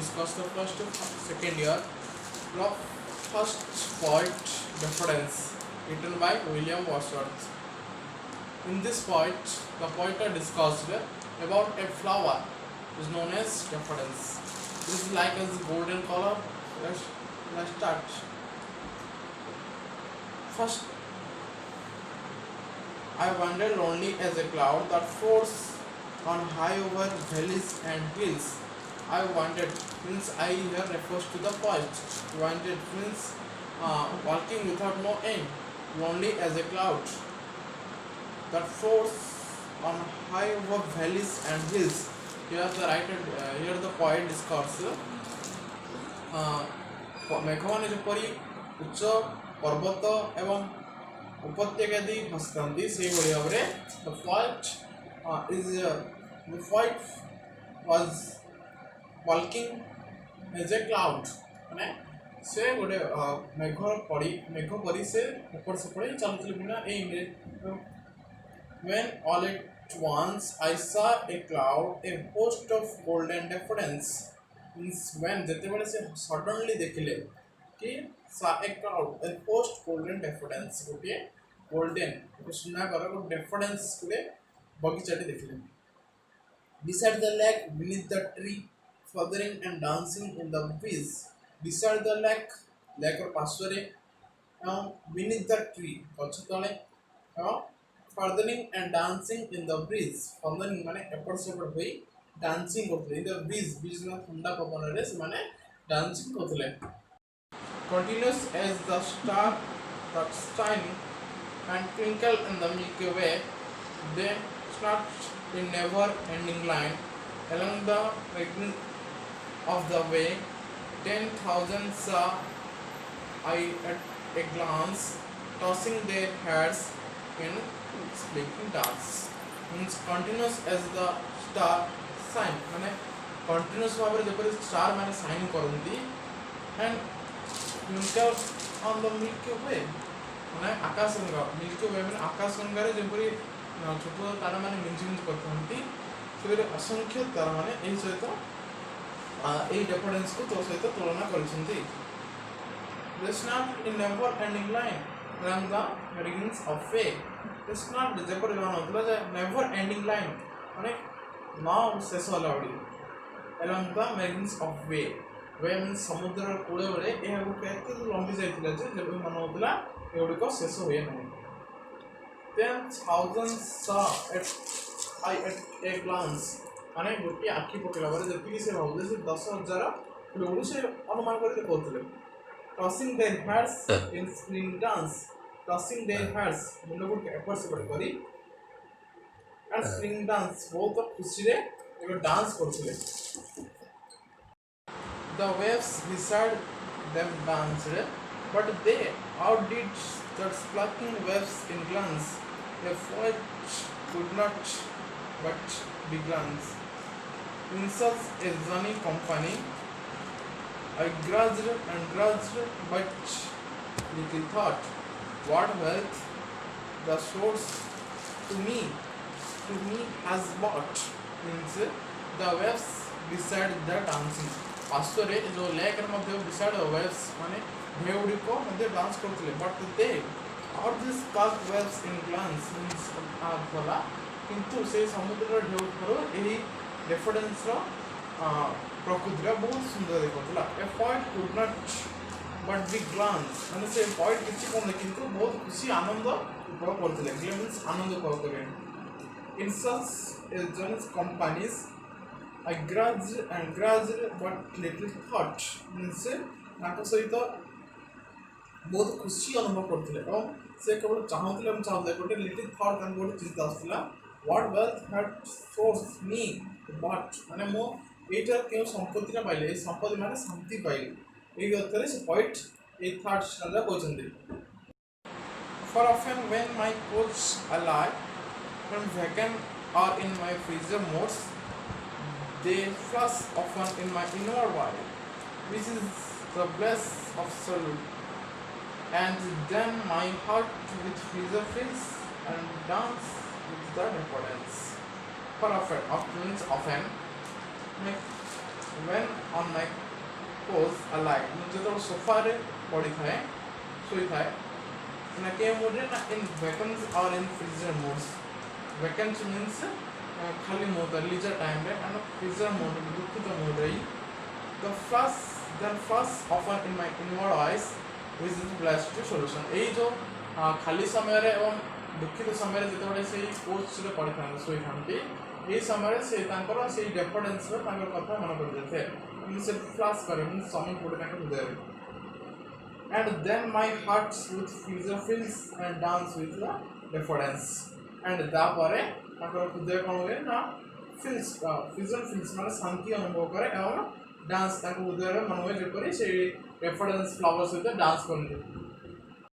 discuss the first second year of first poet Difference written by William Wordsworth. In this poet, the poet discussed about a flower is known as daffodils. This is like a golden color. Let's start. First, I wander lonely as a cloud that floats on high over valleys and hills. I wandered, means I here refers to the poet. Wandered means walking without no aim, lonely as a cloud that floats on high over valleys and hills. Here the writer, here the poet discourse. मेघମାନେ ଯେପରି ଉଚ୍ଚ ପର୍ବତ ଏବଂ ଉପତ୍ୟକା ଦେଇ ଭାସିଥାନ୍ତି ସେହିଭଳି ଭାବରେ the poet was walking as a cloud, ମାନେ ସେ ଗୋଟେ ମେଘ ପରି ସେ ଏପଟ ସେପଟେ ଚାଲୁଥିଲେ ବିନା ଏଇରେ. When all at once I saw a cloud, a host of golden daffodils. Means when ଯେତେବେଳେ ସେ suddenly ଦେଖିଲେ कि saw a cloud, a host golden daffodils, ଗୋଟିଏ golden ସୁନାକର ଗୋଟେ daffodils ଗୋଟେ ବଗିଚାଟି ଦେଖିଲେ. Beside the lake, beneath the tree, fluttering and dancing in the breeze. Beside the lake ର ପାର୍ଶ୍ୱରେ ଏବଂ beneath the tree ଗଛ ତଳେ ଏବଂ fluttering and dancing in the breeze. Fluttering ମାନେ ଏପଟ ସେପଟ ହୋଇ dancing କରୁଥିଲେ. In the breeze ମାନେ ଥଣ୍ଡା ପବନରେ ସେମାନେ dancing କରୁଥିଲେ. Continuous as the star that shine and twinkle in the Milky Way, they stretched in never-ending line along the beginning of the way. 10,000 saw I at a glance, tossing their heads in speaking dance. Means continuous as the star shine, माने continuous भाବରେ ଯେପରି star ମାନେ shine କରନ୍ତି and twinkle on the Milky Way, ମାନେ ଆକାଶଗଙ୍ଗା Milky Way ମାନେ ଆକାଶଗଙ୍ଗାରେ ଯେପରି ଛୋଟ ତାରା ମାନେ ମିଞ୍ଜି ମିଞ୍ଜି କରିଥାନ୍ତି ସେପରି ଅସଂଖ୍ୟ ତାରା ମାନେ ଏହି ସହିତ ଏହି daffodils को तो सहित तुलना କରିଛନ୍ତି. They snapped in never-ending line along the beginnings of way. They snapped ଯେପରି ଜଣାଉଥିଲା ଯେ never-ending line ମାନେ ନ ଶେଷ ହେଲା ଭଳି along the beginnings of way. Way means ସମୁଦ୍ରର କୂଳରେ ଏହାକୁ କେତେ ଲମ୍ବି ଯାଇଥିଲା ଯେ ଯେପରି ମନାଉଥିଲା ଏଗୁଡ଼ିକ ଶେଷ ହୁଏ ନାହିଁ. 10,000 saw I at a glance, ମାନେ ଗୋଟିଏ ଆଖି ପକେଇଲା ପରେ ଯେତିକି ସେ ଭାବୁଥିଲେ ସେ 10,000 କିଲୋମିଟର ସେ ଅନୁମାନ କରିକି କହୁଥିଲେ. Tossing their heads in spring dance, tossing their heads ମୁଣ୍ଡକୁ ଏପଟ ସେପଟ କରି and spring dance ବହୁତ ଖୁସିରେ ଏକ ଡାନ୍ସ କରୁଥିଲେ. The waves beside them danced, but they outdid the splashing waves in glance. The poet could not but be glance. In such a sunny company, I grudged and grudged, but little thought what wealth the source to me has bought. Means the waves beside the dancing. ପାର୍ଶ୍ୱରେ ଯେଉଁ ଲେକ୍ର ମଧ୍ୟ beside the waves ମାନେ ଢେଉଗୁଡ଼ିକ ମଧ୍ୟ dance କରୁଥିଲେ. But they all these spark waves in glance means ଗଲା କିନ୍ତୁ ସେଇ ସମୁଦ୍ରର ଢେଉ ଠାରୁ ଏହି daffodilsର ପ୍ରକୃତିଟା ବହୁତ ସୁନ୍ଦର ଦେଖାଉଥିଲା. A poet could not but be glance, ମାନେ ସେ poet କିଛି କହୁନି କିନ୍ତୁ ବହୁତ ଖୁସି ଆନନ୍ଦ ଉପଭୋଗ କରୁଥିଲେ. means ଆନନ୍ଦ ଉପଭୋଗ କଲେ. In such journeys companies I grudged and grudged but little thought, means ତାଙ୍କ ସହିତ ବହୁତ ଖୁସି ଅନୁଭବ କରୁଥିଲେ ଏବଂ ସେ କେବଳ ଚାହୁଁଥିଲେ ଗୋଟେ little thought ତାଙ୍କୁ ଗୋଟେ ଚିନ୍ତା ଆସୁଥିଲା what wealth had sourced me but, ମାନେ ମୁଁ ଏଇଟା କେଉଁ ସମ୍ପତ୍ତିଟା ପାଇଲି, ଏଇ ସମ୍ପତ୍ତି ମାନେ ଶାନ୍ତି ପାଇଲି. ଏଇ ଅର୍ଥରେ ସେ ପଏଟ୍ ଏଇ ଥାର୍ଡ କହିଛନ୍ତି. For often when my coats are lie when vacant or in my freezer modes, they flush often in my inner body, which is the bliss of solitude. And then my heart with freezer fills and dance with the daffodils. For often means often, when on my couch alive जो sofa रे पड़ी थाए सोई थाए ना के mode रे ना in vacancy or in freezer modes vacancy means खाली मोड लीजर टाइम रे and freezer mode दुखित मोड रे the first often in my inward eyes which is blessed to solution এই जो खाली समय रे एवं दुखित समय रे जेते से कोच रे पड़ी था सोई थांती এই সময় से तांकर से डेफोडेंस रे तांकर कथा मन कर देते इन से फ्लैश करे इन समय पड़े तांकर हृदय and then my heart with freezer fills and dance with the डेफोडेंस and दा परे तांकर हृदय कोन होए ना fills freezer fills माने शांति अनुभव करे एवं डांस तांकर हृदय रे मन होए जेपरि से डेफोडेंस फ्लावर्स सहित डांस करते